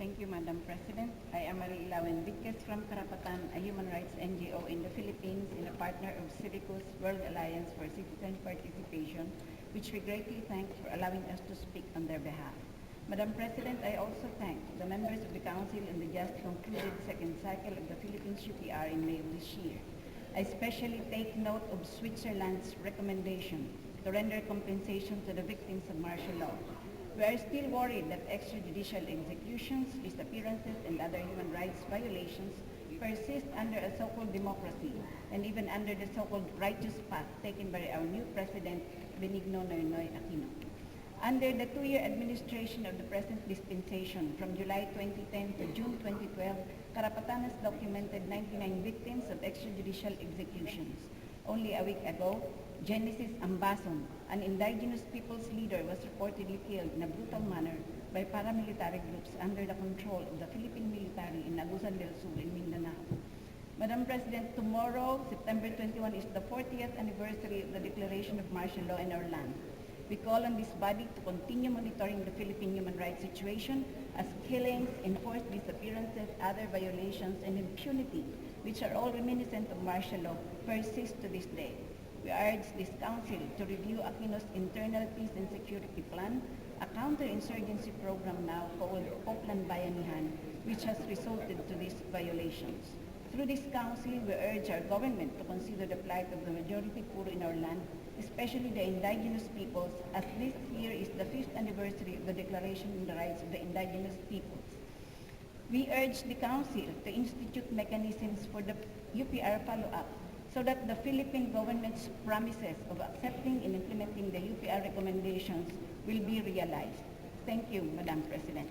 Thank you, Madam President. I am Hilao Enriquez from Karapatan, a human rights NGO in the Philippines and a partner of Civicus World Alliance for Citizen Participation, which we greatly thank for allowing us to speak on their behalf. Madam President, I also thank the members of the Council in the just concluded second cycle of the Philippines UPR in May of this year. I especially take note of Switzerland's recommendation to render compensation to the victims of martial law. We are still worried that extrajudicial executions, disappearances, and other human rights violations persist under a so-called democracy and even under the so-called righteous path taken by our new President, Benigno Noynoy Aquino. Under the two-year administration of the present dispensation from July 2010 to June 2012, Karapatan has documented 99 victims of extrajudicial executions. Only a week ago, Genesis Ambason, an indigenous people's leader, was reportedly killed in a brutal manner by paramilitary groups under the control of the Philippine military in Agusan del Sur in Mindanao. Madam President, tomorrow, September 21, is the 40th anniversary of the declaration of martial law in our land. We call on this body to continue monitoring the Philippine human rights situation as killings, enforced disappearances, other violations, and impunity, which are all reminiscent of martial law, persist to this day. We urge this Council to review Aquino's internal peace and security plan, a counterinsurgency program now called Oplan Bayanihan, which has resulted to these violations. Through this Council, we urge our government to consider the plight of the majority poor in our land, especially the indigenous peoples, as this year is the 5th anniversary of the Declaration on the Rights of the Indigenous Peoples. We urge the Council to institute mechanisms for the UPR follow-up so that the Philippine government's promises of accepting and implementing the UPR recommendations will be realized. Thank you, Madam President.